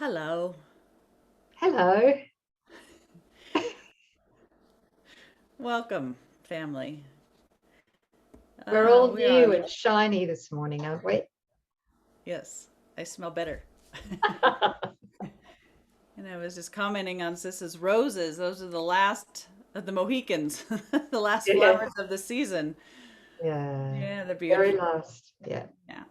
Hello. Hello. Welcome, family. We're all We new are, and shiny this morning, aren't we? yes, I smell better. And I was just commenting on Sis's roses. Those are the last of the Mohicans, the last Yeah. flowers of the season. Yeah. Yeah, they're Very beautiful. last. Yeah. Yeah.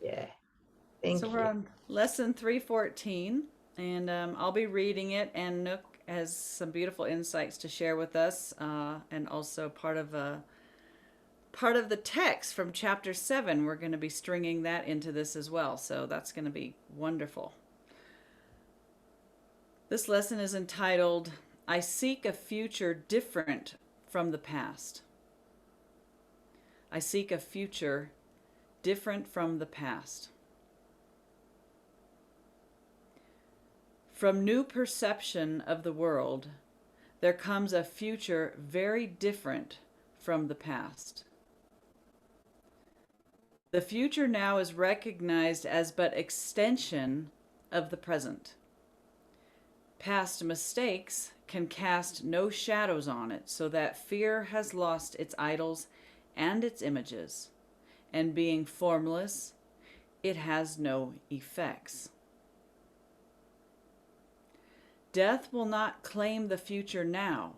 Yeah. So Thank we're you. on lesson 314, and I'll be reading it, and Nook has some beautiful insights to share with us, and also part of the text from chapter 7. We're going to be stringing that into this as well. So that's going to be wonderful. This lesson is entitled, I Seek a Future Different from the Past. I seek a future different from the past. From new perception of the world, there comes a future very different from the past. The future now is recognized as but extension of the present. Past mistakes can cast no shadows on it, so that fear has lost its idols and its images, and being formless, it has no effects. Death will not claim the future now,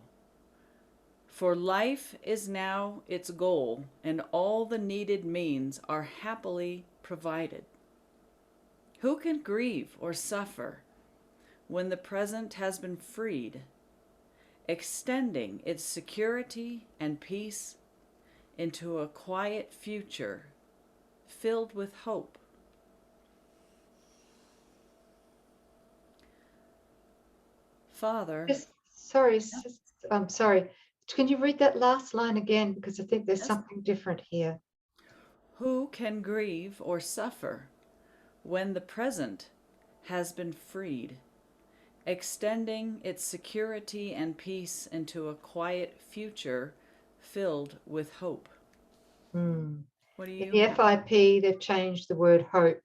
for life is now its goal, and all the needed means are happily provided. Who can grieve or suffer when the present has been freed, extending its security and peace into a quiet future filled with hope? Father, I'm sorry. Can you read that last line again? Because I think there's yes, something different here. who can grieve or suffer when the present has been freed, extending its security and peace into a quiet future filled with hope? Hmm. What do In you the have? FIP, they've changed the word hope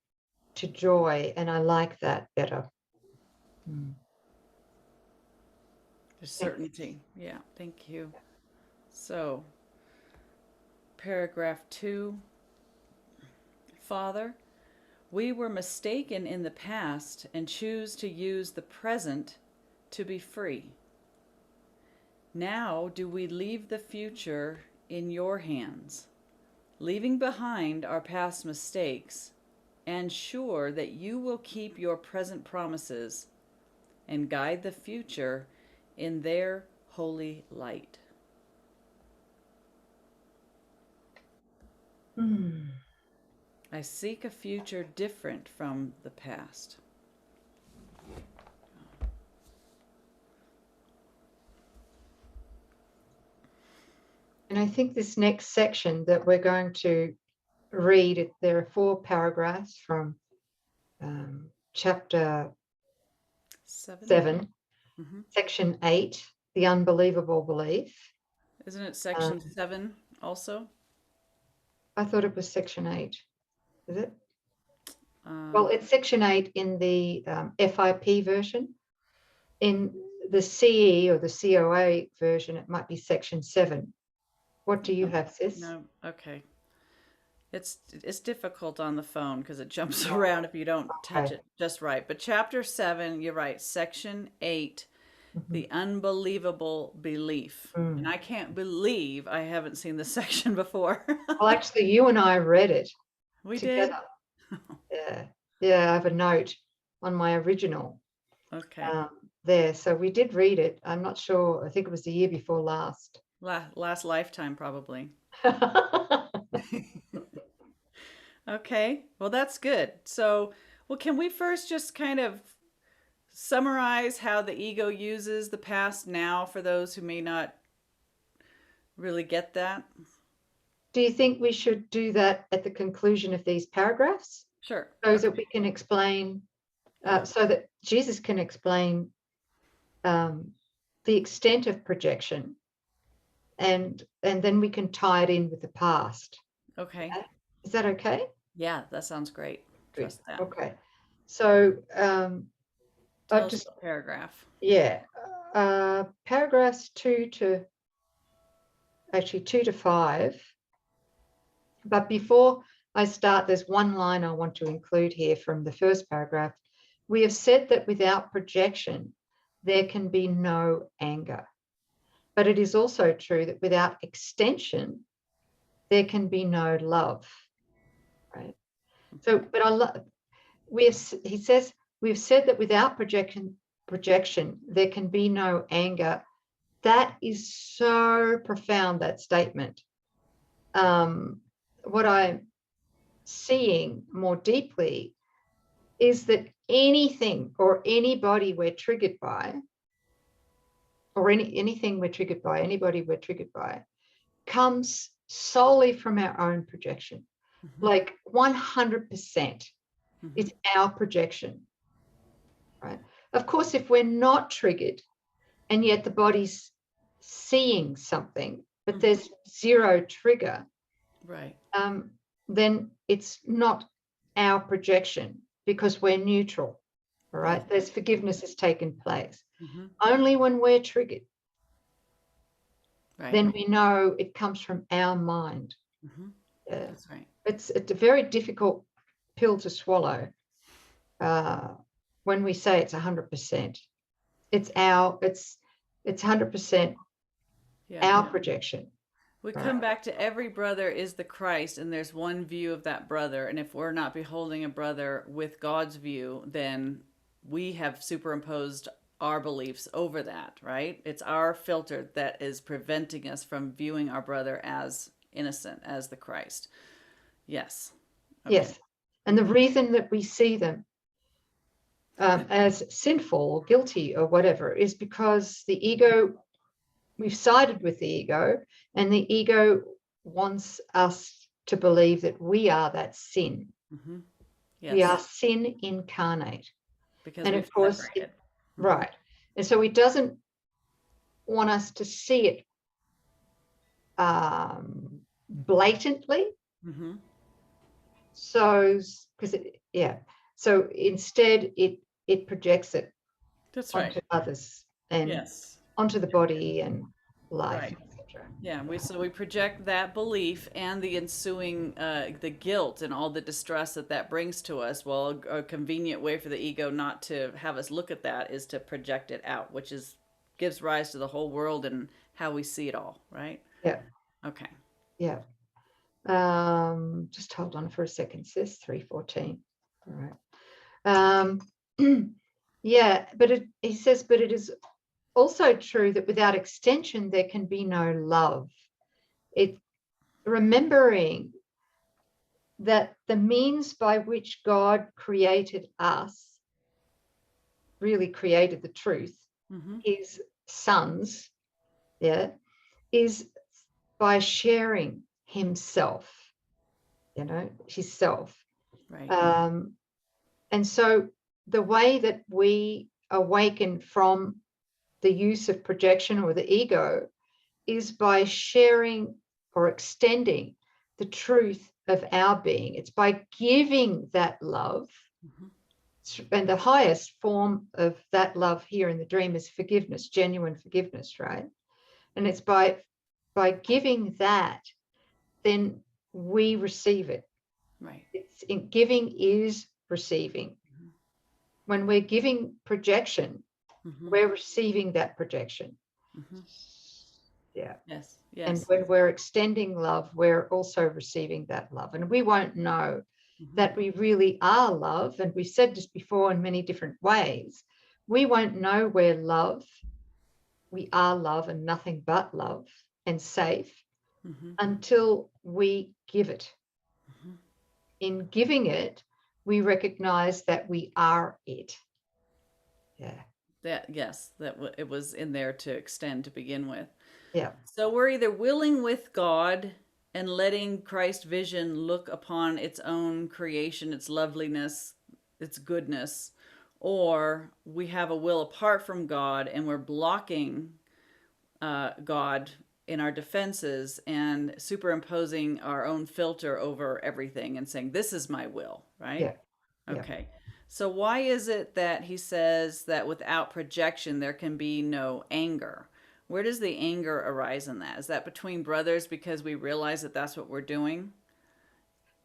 to joy, and I like that better. Hmm. The Thanks. certainty. Yeah, thank you. So, paragraph 2. Father, we were mistaken in the past and choose to use the present to be free. Now do we leave the future in your hands, leaving behind our past mistakes, and sure that you will keep your present promises and guide the future in their holy light. Hmm. I seek a future different from the past. And I think this next section that we're going to read, there are 4 paragraphs from chapter 7? 7, Mm-hmm. section 8, the unbelievable belief. Isn't it section Um, 7 also? I thought it was section 8. Is it? Well, Um, it's section 8 in the FIP version. In the CE or the COA version, it might be section 7. What do you no, have, sis? no, okay. It's difficult on the phone because it jumps around if you don't touch Okay. it just right. But chapter 7, you're right, section 8, Mhm. the unbelievable belief. And Mm. I can't believe I haven't seen this section before. Well, actually, you and I read it We did? together. Yeah. Yeah, I have a note on my original Okay. there. So we did read it. I'm not sure. I think it was the year before last. Last lifetime, probably. Okay, well, that's good. So, well, can we first just kind of summarize how the ego uses the past now for those who may not really get that? Do you think we should do that at the conclusion of these paragraphs Sure. so that Okay. we can explain, so that Jesus can explain um, the extent of projection, and then we can tie it in with the past? Okay. Is that okay? Yeah, that sounds great. Good. Trust that. Okay. So Tell I've us just, what paragraph. yeah, paragraphs 2 to 5. But before I start, there's one line I want to include here from the first paragraph. We have said that without projection, there can be no anger. But it is also true that without extension, there can be no love. Right. So, but he says, we've said that without projection, there can be no anger. That is so profound, that statement. What I'm seeing more deeply is that anything or anybody we're triggered by, or anything we're triggered by, anybody we're triggered by, comes solely from our own projection. Like 100%. It's our projection, right? Of course, if we're not triggered and yet the body's seeing something, but there's zero trigger, Right. then it's not our projection because we're neutral, all right? There's forgiveness has taken place. Only when we're triggered, Right. then we know it comes from our mind. That's right. It's a very difficult pill to swallow when we say it's 100%. It's 100% our projection. We come back to every brother is the Christ, and there's one view of that brother. And if we're not beholding a brother with God's view, then we have superimposed our beliefs over that, right? It's our filter that is preventing us from viewing our brother as innocent, as the Christ. Yes. Okay. Yes. And the reason that we see them as sinful or guilty or whatever is because the ego, we've sided with the ego, and the ego wants us to believe that we are that sin. Yes. We are sin incarnate. Because and of course, right. And so it doesn't want us to see it blatantly. So, because so instead it projects it onto others and onto the body and life, etc. Yeah, we project that belief and the ensuing the guilt and all the distress that brings to us. Well, a convenient way for the ego not to have us look at that is to project it out, which gives rise to the whole world and how we see it all, right? Yeah. Okay. Yeah. Just hold on for a second, sis. 3:14. All right. Yeah, but he says, but it is also true that without extension there can be no love. It remembering that the means by which God created us, really created the truth, his sons, is by sharing himself, his self. Right. And so the way that we awaken from the use of projection or the ego is by sharing or extending the truth of our being. It's by giving that love. And the highest form of that love here in the dream is forgiveness, genuine forgiveness, right? And it's by giving that, then we receive it. Right. Giving is receiving. When we're giving projection, we're receiving that projection. Yeah. Yes. And when we're extending love, we're also receiving that love. And we won't know that we really are love. And we've said this before in many different ways. We won't know we're love. We are love and nothing but love and safe until we give it. In giving it, we recognize that we are it. Yeah. That it was in there to extend to begin with. Yeah. So we're either willing with God and letting Christ's vision look upon its own creation, its loveliness, its goodness, or we have a will apart from God and we're blocking God in our defenses and superimposing our own filter over everything and saying, this is my will, right? Yeah. Okay. So why is it that he says that without projection there can be no anger? Where does the anger arise in that? Is that between brothers because we realize that that's what we're doing?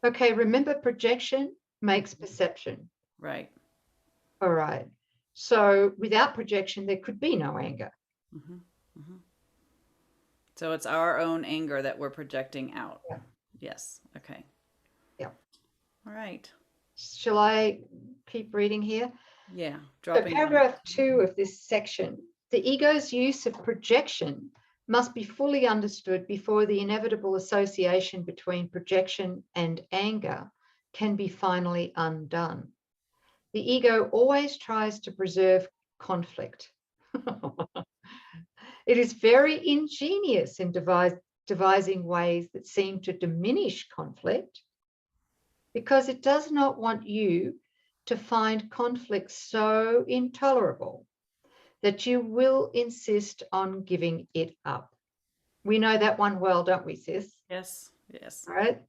Okay, remember projection makes perception. Right. All right. So without projection, there could be no anger. Mm-hmm. Mm-hmm. So it's our own anger that we're projecting out. Yeah. Yes. Okay. Yeah. All right. Shall I keep reading here? Yeah. So Dropping paragraph 2 of this section, the ego's use of projection must be fully understood before the inevitable association between projection and anger can be finally undone. The ego always tries to preserve conflict. It is very ingenious in devising ways that seem to diminish conflict because it does not want you to find conflict so intolerable that you will insist on giving it up. We know that one well, don't we, sis? Yes. Yes. Right?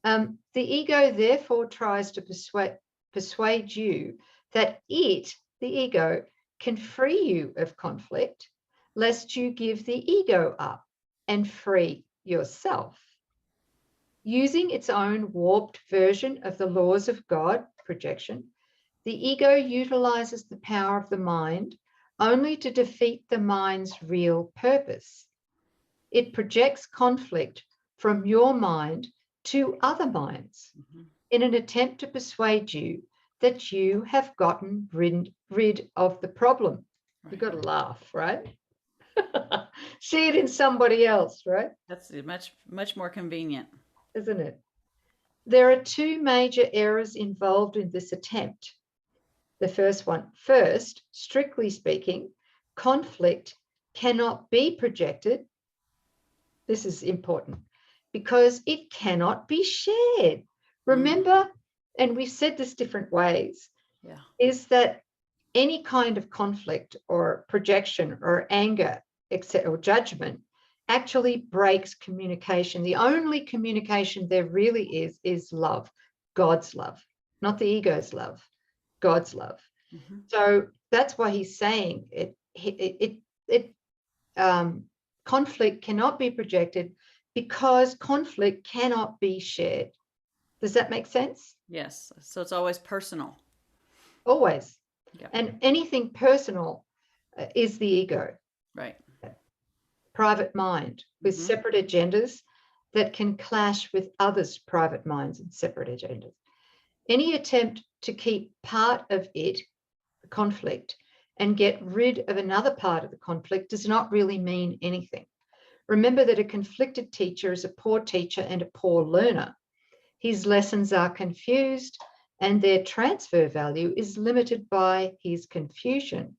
The ego therefore tries to persuade you that it, the ego, can free you of conflict, lest you give the ego up and free yourself. Using its own warped version of the laws of God, projection, the ego utilizes the power of the mind only to defeat the mind's real purpose. It projects conflict from your mind to other minds in an attempt to persuade you that you have gotten rid of the problem. Right. You've got to laugh, right? See it in somebody else, right? That's much more convenient. Isn't it? There are two major errors involved in this attempt. The first one, first, strictly speaking, conflict cannot be projected. This is important because it cannot be shared. Remember, and we've said this different ways, is that any kind of conflict or projection or anger or judgment actually breaks communication. The only communication there really is love, God's love, not the ego's love, God's love. Mm-hmm. So that's why he's saying conflict cannot be projected because conflict cannot be shared. Does that make sense? Yes. So it's always personal. Always. Yeah. And anything personal is the ego. Right. Private mind with separate agendas that can clash with others' private minds and separate agendas. Any attempt to keep part of it, the conflict, and get rid of another part of the conflict does not really mean anything. Remember that a conflicted teacher is a poor teacher and a poor learner. His lessons are confused and their transfer value is limited by his confusion.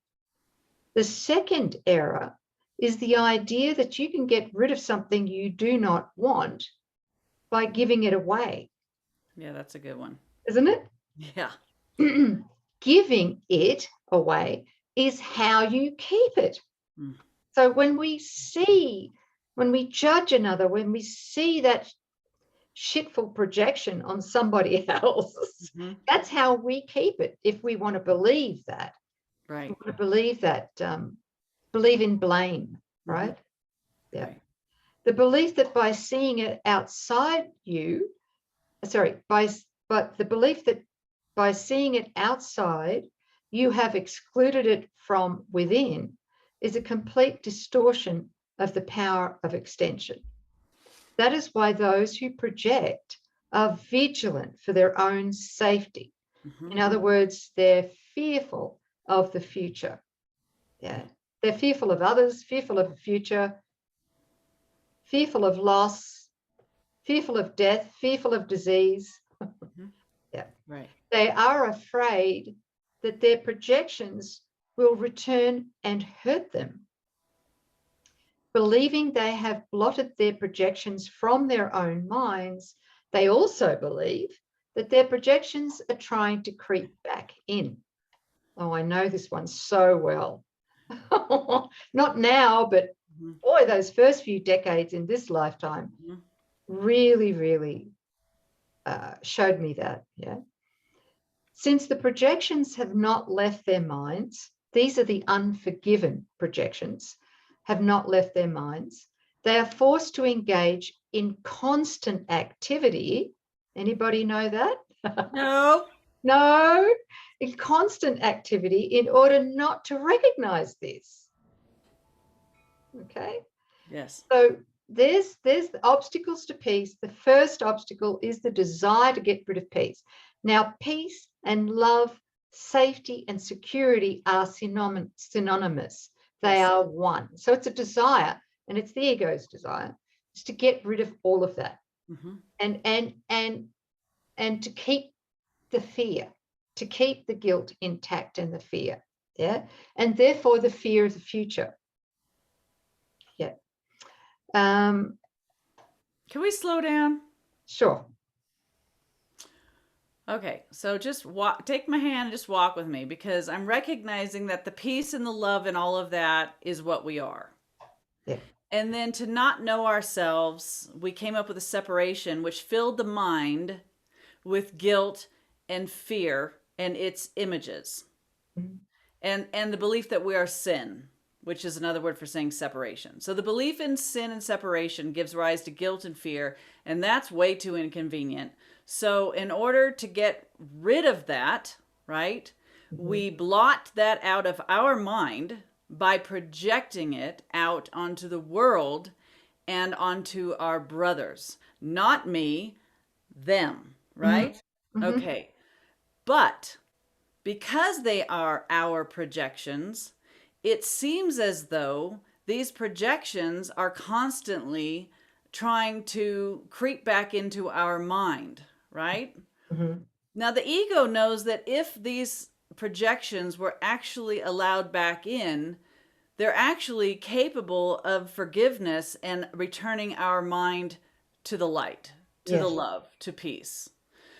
The second error is the idea that you can get rid of something you do not want by giving it away. Yeah, that's a good one. Isn't it? Yeah. Giving it away is how you keep it. So when we judge another, when we see that shitful projection on somebody else, that's how we keep it. If we want to believe that, right? We want to believe that, believe in blame, right? Yeah. Right. The belief that by seeing it outside you, but the belief that by seeing it outside, you have excluded it from within is a complete distortion of the power of extension. That is why those who project are vigilant for their own safety. In other words, they're fearful of the future. Yeah. They're fearful of others, fearful of the future, fearful of loss, fearful of death, fearful of disease. Yeah. Right. They are afraid that their projections will return and hurt them. Believing they have blotted their projections from their own minds, they also believe that their projections are trying to creep back in. Oh, I know this one so well. Not now, but boy, those first few decades in this lifetime really, really showed me that. Yeah. Since the projections have not left their minds, these are the unforgiven projections, have not left their minds. They are forced to engage in constant activity. Anybody know that? No. No, in constant activity in order not to recognize this. Okay. Yes. So there's the obstacles to peace. The first obstacle is the desire to get rid of peace. Now, peace and love, safety and security are synonymous. They Yes. are one. So it's a desire, and it's the ego's desire, is to get rid of all of that. And to keep the fear, to keep the guilt intact and the fear. Yeah. And therefore the fear of the future. Yeah. Can we slow down? Sure. Okay, so just take my hand and just walk with me, because I'm recognizing that the peace and the love and all of that is what we are. Yeah. And then to not know ourselves, we came up with a separation which filled the mind with guilt and fear and its images. Mm-hmm. And the belief that we are sin, which is another word for saying separation. So the belief in sin and separation gives rise to guilt and fear, and that's way too inconvenient. So in order to get rid of that, right, we blot that out of our mind by projecting it out onto the world and onto our brothers. Not me, them, right? Okay. But because they are our projections, it seems as though these projections are constantly trying to creep back into our mind, right? Now, the ego knows that if these projections were actually allowed back in, they're actually capable of forgiveness and returning our mind to the light, to the love, to peace.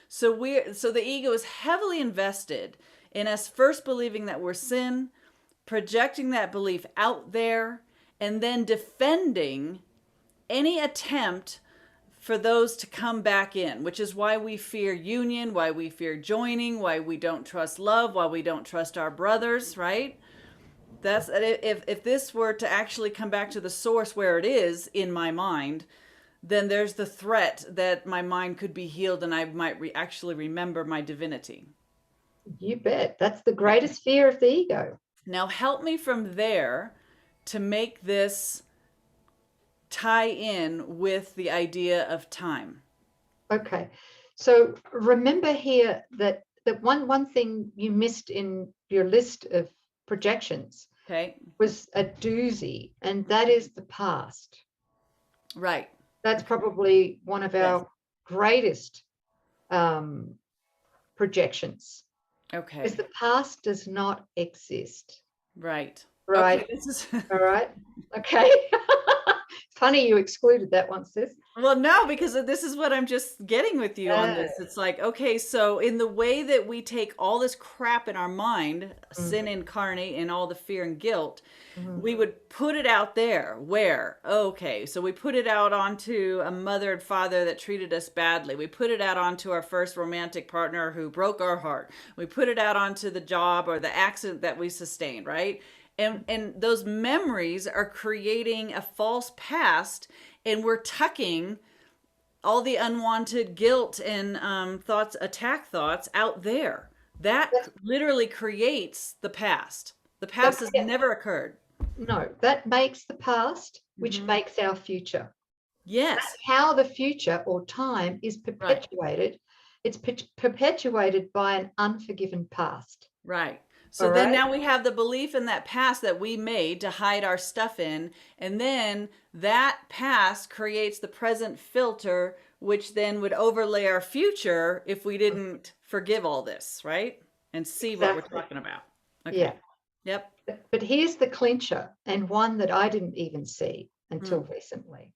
So the ego is heavily invested in us first believing that we're sin, projecting that belief out there, and then defending any attempt for those to come back in, which is why we fear union, why we fear joining, why we don't trust love, why we don't trust our brothers, right? That's if this were to actually come back to the source where it is in my mind, then there's the threat that my mind could be healed and I might actually remember my divinity. You bet. That's the greatest fear of the ego. Now help me from there to make this tie in with the idea of time. Okay. So remember here that one thing you missed in your list of projections was a doozy, and that is the past. Right. That's probably one of our greatest projections. Okay. Because the past does not exist. Right. Right. Okay, all right. Okay. Funny you excluded that one, sis. Well, no, because this is what I'm just getting with you on this. It's like, okay, so in the way that we take all this crap in our mind, sin incarnate and all the fear and guilt, we would put it out there. Where? Okay, so we put it out onto a mother and father that treated us badly. We put it out onto our first romantic partner who broke our heart. We put it out onto the job or the accident that we sustained, right? And those memories are creating a false past, and we're tucking all the unwanted guilt and attack thoughts out there. That literally creates the past. The past has never occurred. No, that makes the past, which makes our future. Yes. That's how the future or time is perpetuated. Right. It's perpetuated by an unforgiven past. Right. So then now we have the belief in that past that we made to hide our stuff in. And then that past creates the present filter, which then would overlay our future if we didn't forgive all this, right? And see what we're talking about. Okay. Yeah. Yep. But here's the clincher, and one that I didn't even see until recently,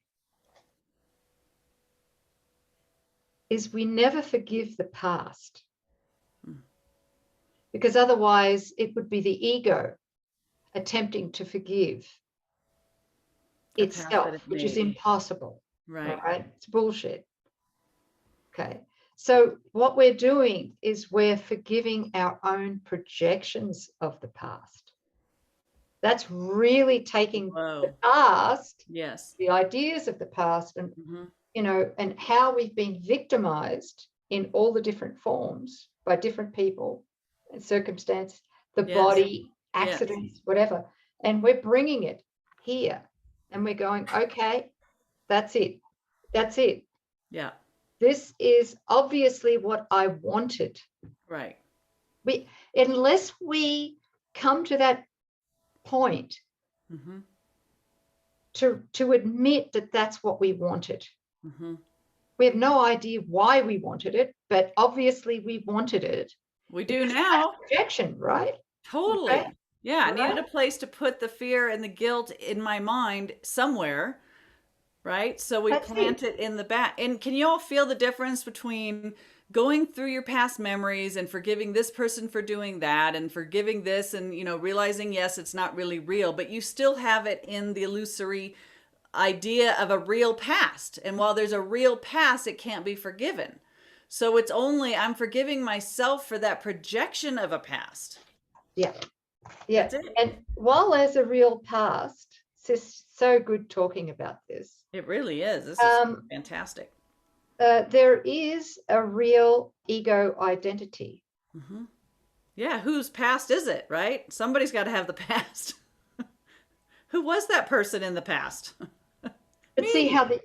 is we never forgive the past. Because otherwise it would be the ego attempting to forgive itself, which is impossible. Right. It's bullshit. Okay. So what we're doing is we're forgiving our own projections of the past. That's really taking the past, yes, the ideas of the past, and mm-hmm. and how we've been victimized in all the different forms by different people and circumstance, the Yes. body, Yes. accidents, whatever. And we're bringing it here and we're going, okay, that's it. That's it. Yeah. This is obviously what I wanted. Right. Unless we come to that point mm-hmm. to admit that that's what we wanted. Mm-hmm. We have no idea why we wanted it, but obviously we wanted it. We do now. Projection, right? Totally. Okay. Yeah. I Right. needed a place to put the fear and the guilt in my mind somewhere. Right. So we plant it in the back. And can you all feel the difference between going through your past memories and forgiving this person for doing that and forgiving this and, realizing, yes, it's not really real, but you still have it in the illusory idea of a real past. And while there's a real past, it can't be forgiven. So it's only I'm forgiving myself for that projection of a past. Yeah. Yeah. And while there's a real past, it's just so good talking about this. It really is. This is fantastic. There is a real ego identity. Mm-hmm. Yeah. Whose past is it, right? Somebody's got to have the past. Who was that person in the past? But see how the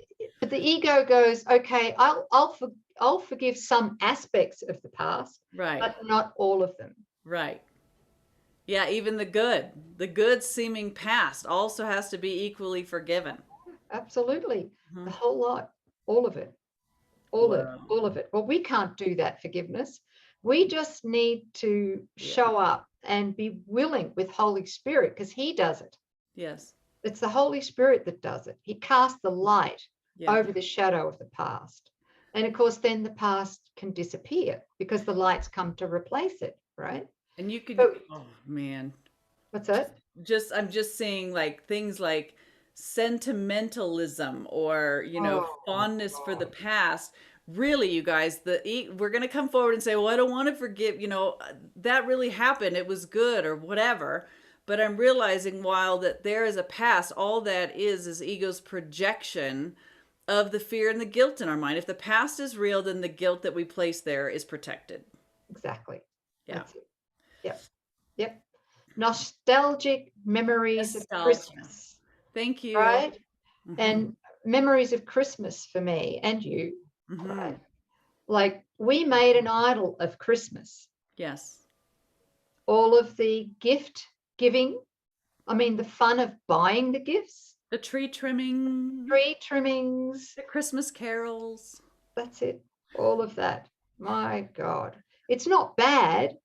ego goes, okay, I'll forgive some aspects of the past, right, but not all of them. Right. Yeah, even the good seeming past also has to be equally forgiven. Absolutely. Mm-hmm. The whole lot, all of it. All of it. Well, we can't do that forgiveness. We just need to show up and be willing with Holy Spirit, because he does it. Yes. It's the Holy Spirit that does it. He casts the light over the shadow of the past. And of course, then the past can disappear because the light's come to replace it, right? And you could, oh man. What's that? I'm just seeing like things like sentimentalism or, fondness for the past. Really, you guys, we're going to come forward and say, well, I don't want to forgive, that really happened. It was good or whatever. But I'm realizing while that there is a past, all that is ego's projection of the fear and the guilt in our mind. If the past is real, then the guilt that we place there is protected. Exactly. Yeah. That's it. Yep. Yep. Nostalgic memories of Christmas. Thank you. Right? Mm-hmm. And memories of Christmas for me and you. Mm-hmm. Right? Like we made an idol of Christmas. Yes. All of the gift giving. I mean, the fun of buying the gifts. The tree trimmings. The Christmas carols. That's it. All of that. My God. It's not bad.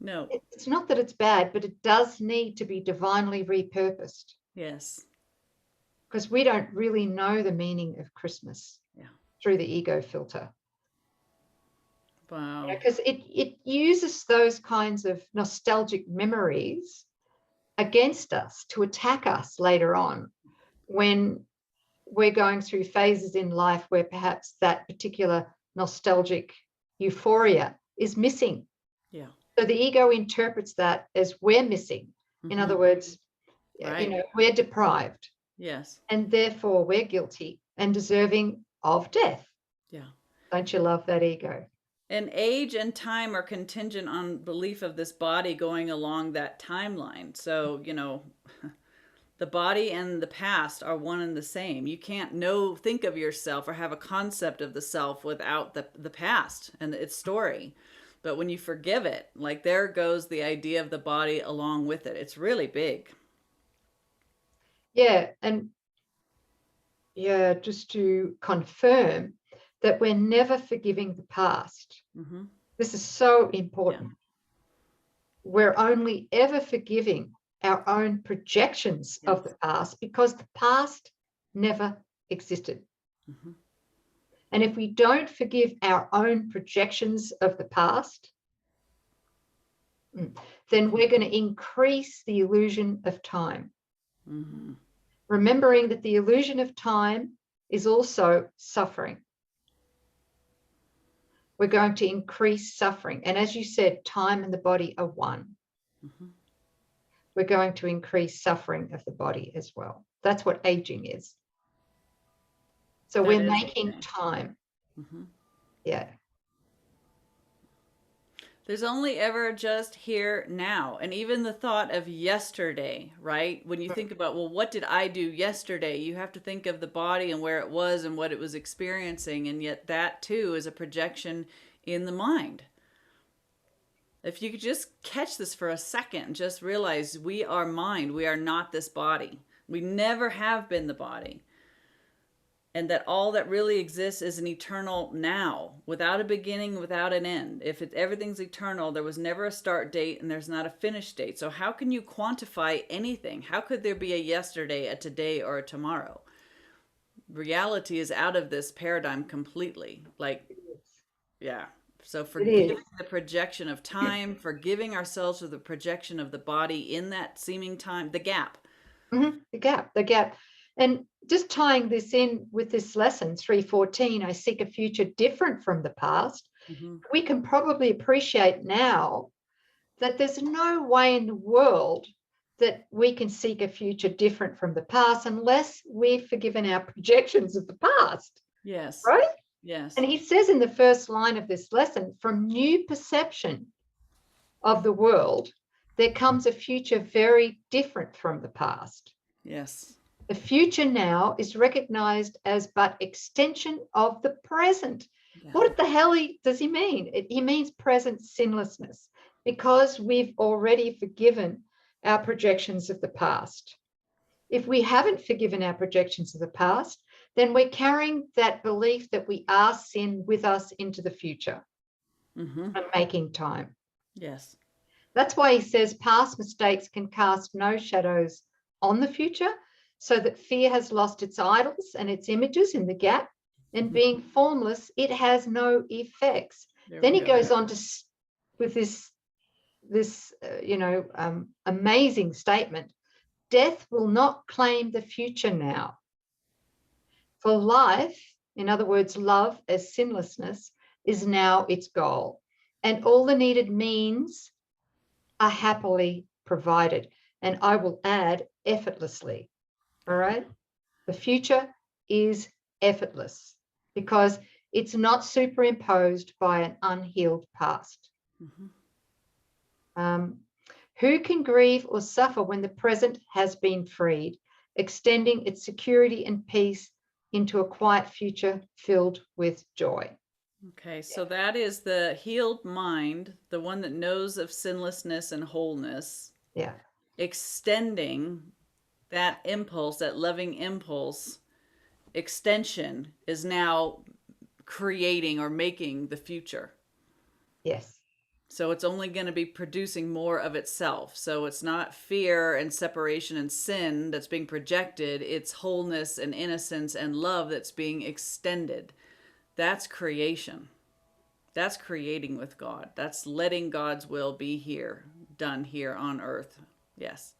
No. It's not that it's bad, but it does need to be divinely repurposed. Yes. Because we don't really know the meaning of Christmas through the ego filter. Wow. Because it uses those kinds of nostalgic memories against us to attack us later on when we're going through phases in life where perhaps that particular nostalgic euphoria is missing. Yeah. So the ego interprets that as we're missing. Mm-hmm. In other words, we're deprived. Yes. And therefore we're guilty and deserving of death. Yeah. Don't you love that ego? And age and time are contingent on belief of this body going along that timeline. So, the body and the past are one and the same. You can't think of yourself or have a concept of the self without the past and its story. But when you forgive it, like there goes the idea of the body along with it. It's really big. Yeah. And just to confirm that we're never forgiving the past. Mm-hmm. This is so important. Yeah. We're only ever forgiving our own projections of the past because the past never existed. Mm-hmm. And if we don't forgive our own projections of the past, then we're going to increase the illusion of time. Mm-hmm. Remembering that the illusion of time is also suffering. We're going to increase suffering. And as you said, time and the body are one. Mm-hmm. We're going to increase suffering of the body as well. That's what aging is. So That we're is making aging. time. Mm-hmm. Yeah. There's only ever just here now. And even the thought of yesterday, right? When you think about, well, what did I do yesterday? You have to think of the body and where it was and what it was experiencing. And yet that too is a projection in the mind. If you could just catch this for a second, just realize we are mind. We are not this body. We never have been the body. And that all that really exists is an eternal now, without a beginning, without an end. If everything's eternal, there was never a start date and there's not a finish date. So how can you quantify anything? How could there be a yesterday, a today, or a tomorrow? Reality is out of this paradigm completely. Like, yeah. So forgiving the projection of time, forgiving ourselves for the projection of the body in that seeming time, the gap. Mm-hmm. The gap. And just tying this in with this lesson, 314, I seek a future different from the past. Mm-hmm. We can probably appreciate now that there's no way in the world that we can seek a future different from the past unless we've forgiven our projections of the past. Yes. Right? Yes. And he says in the first line of this lesson, from new perception of the world, there comes a future very different from the past. Yes. The future now is recognized as but extension of the present. Yeah. What the hell does he mean? He means present sinlessness, because we've already forgiven our projections of the past. If we haven't forgiven our projections of the past, then we're carrying that belief that we are sin with us into the future. Mm-hmm. And making time. Yes. That's why he says past mistakes can cast no shadows on the future, so that fear has lost its idols and its images in the gap, and being formless, it has no effects. Then he goes on to with this amazing statement: death will not claim the future now. For life, in other words, love as sinlessness, is now its goal, and all the needed means are happily provided. And I will add, effortlessly. All right. The future is effortless because it's not superimposed by an unhealed past. Mm-hmm. Who can grieve or suffer when the present has been freed, extending its security and peace into a quiet future filled with joy? Okay, so that is the healed mind, the one that knows of sinlessness and wholeness. Yeah. Extending that impulse, that loving impulse, extension is now creating or making the future. Yes. So it's only going to be producing more of itself. So it's not fear and separation and sin that's being projected. It's wholeness and innocence and love that's being extended. That's creation. That's creating with God. That's letting God's will be here, done here on earth. Yes.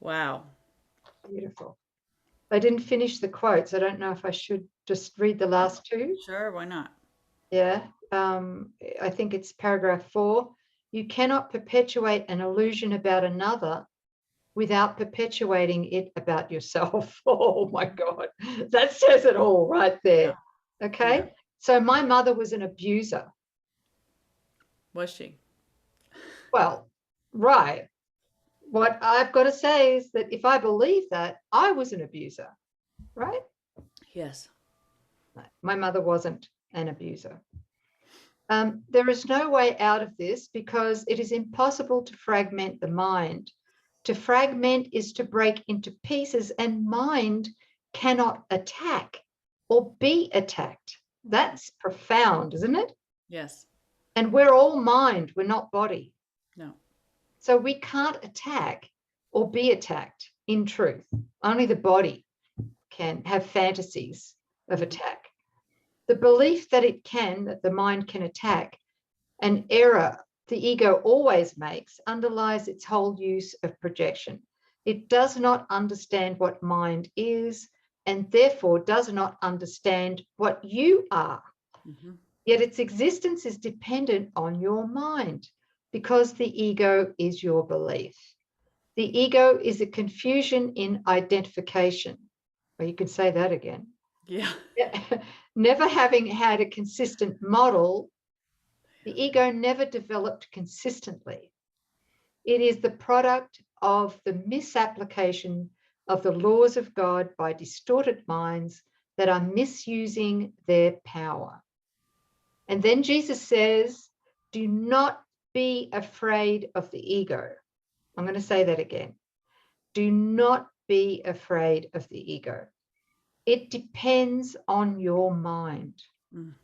Wow. Beautiful. I didn't finish the quotes. I don't know if I should just read the last two. Sure, why not? Yeah. I think it's paragraph 4. You cannot perpetuate an illusion about another without perpetuating it about yourself. Oh my God. That says it all right there. Yeah. Okay. Yeah. So my mother was an abuser. Was she? Well, right. What I've got to say is that if I believe that, I was an abuser, right? Yes. My mother wasn't an abuser. There is no way out of this because it is impossible to fragment the mind. To fragment is to break into pieces, and mind cannot attack or be attacked. That's profound, isn't it? Yes. And we're all mind, we're not body. No. So we can't attack or be attacked in truth. Only the body can have fantasies of attack. The belief that that the mind can attack, an error the ego always makes, underlies its whole use of projection. It does not understand what mind is, and therefore does not understand what you are. Mm-hmm. Yet its existence is dependent on your mind because the ego is your belief. The ego is a confusion in identification. Or you could say that again. Yeah. Never having had a consistent model, the ego never developed consistently. It is the product of the misapplication of the laws of God by distorted minds that are misusing their power. And then Jesus says, do not be afraid of the ego. I'm going to say that again. Do not be afraid of the ego. It depends on your mind. Mm.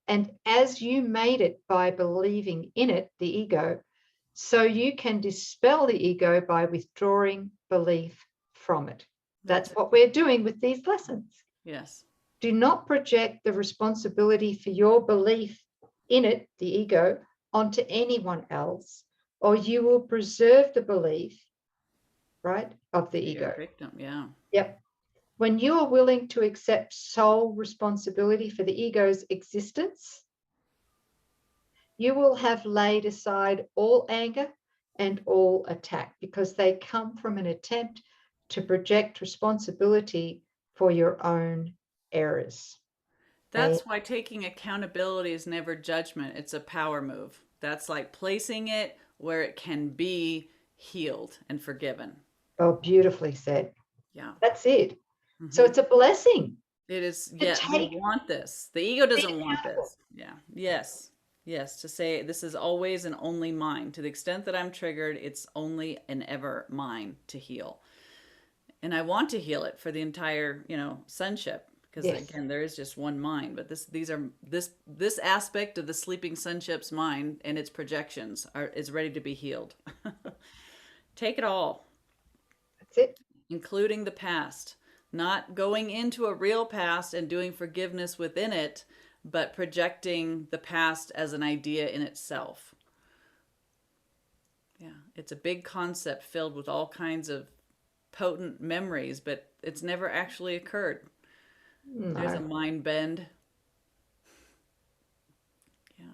And as you made it by believing in it, the ego, so you can dispel the ego by withdrawing belief from it. That's what we're doing with these lessons. Yes. Do not project the responsibility for your belief in it, the ego, onto anyone else, or you will preserve the belief, right, of the ego. You're a victim, yeah. Yep. When you are willing to accept sole responsibility for the ego's existence, you will have laid aside all anger and all attack because they come from an attempt to project responsibility for your own errors. That's why taking accountability is never judgment. It's a power move. That's like placing it where it can be healed and forgiven. Oh, beautifully said. Yeah. That's it. Mm-hmm. So it's a blessing. It is. Yeah. We want this. The ego doesn't want this. Yeah. Yes. Yes. To say this is always and only mine. To the extent that I'm triggered, it's only and ever mine to heal. And I want to heal it for the entire, sonship. Because again, there is just one mind, but this aspect of the sleeping sonship's mind and its projections is ready to be healed. Take it all. That's it. Including the past. Not going into a real past and doing forgiveness within it, but projecting the past as an idea in itself. Yeah, it's a big concept filled with all kinds of potent memories, but it's never actually occurred. No. There's a mind bend. Yeah.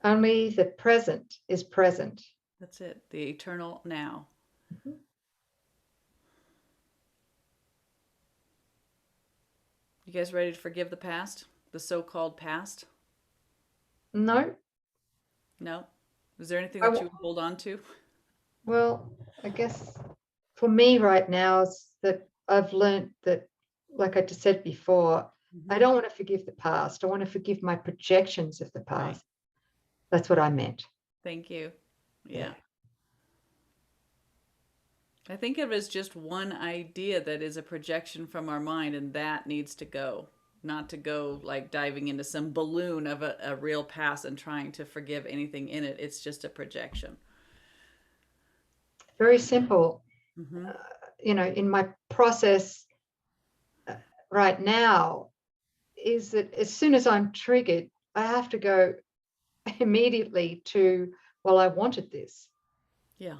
Only the present is present. That's it. The eternal now. Mm-hmm. You guys ready to forgive the past? The so-called past? No. No? Is there anything that you would hold on to? Well, I guess for me right now is that I've learned that, like I just said before, I don't want to forgive the past. I want to forgive my projections of the past. Right. That's what I meant. Thank you. Yeah. I think of it as just one idea that is a projection from our mind, and that needs to go. Not to go like diving into some balloon of a real past and trying to forgive anything in it. It's just a projection. Very simple. Mm-hmm. In my process right now is that as soon as I'm triggered, I have to go immediately to, well, I wanted this. Yeah.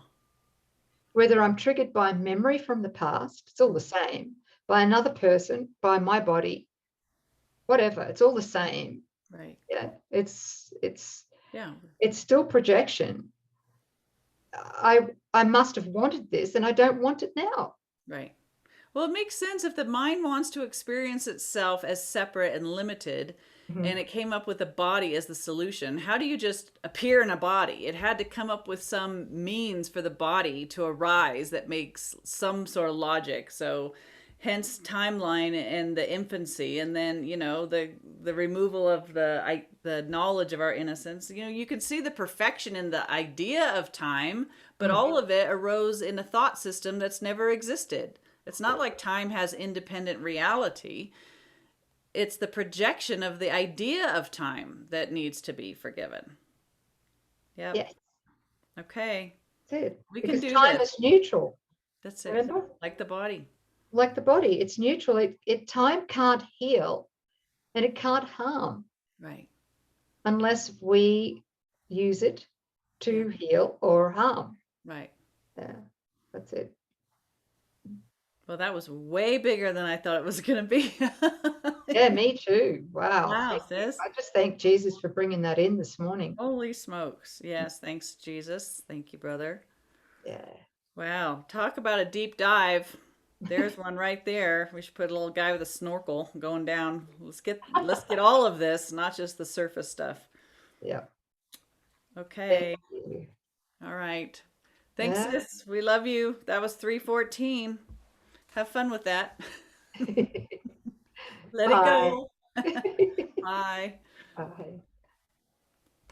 Whether I'm triggered by memory from the past, it's all the same, by another person, by my body, whatever, it's all the same. Right. Yeah. It's still projection. I must have wanted this and I don't want it now. Right. Well, it makes sense if the mind wants to experience itself as separate and limited, and it came up with a body as the solution. How do you just appear in a body? It had to come up with some means for the body to arise that makes some sort of logic. So hence timeline and the infancy, and then, the removal of the knowledge of our innocence. You can see the perfection in the idea of time, but all of it arose in a thought system that's never existed. It's not like time has independent reality. It's the projection of the idea of time that needs to be forgiven. Yep. Yes. Okay. That's it. We because can do time this. Is neutral. That's it. Remember? Like the body. Like the body. It's neutral. Time can't heal and it can't harm. Right. Unless we use it to heal or harm. Right. Yeah. That's it. Well, that was way bigger than I thought it was going to be. Yeah, me too. Wow. Wow, Thank you. sis. I just thank Jesus for bringing that in this morning. Holy smokes. Yes, thanks, Jesus. Thank you, brother. Yeah. Wow, talk about a deep dive. There's one right there. We should put a little guy with a snorkel going down. Let's get all of this, not just the surface stuff. Yeah. Thank Okay. you. All right. Thanks, Yeah. sis. We love you. That was 314. Have fun with that. Let it Bye. go. Bye. Bye.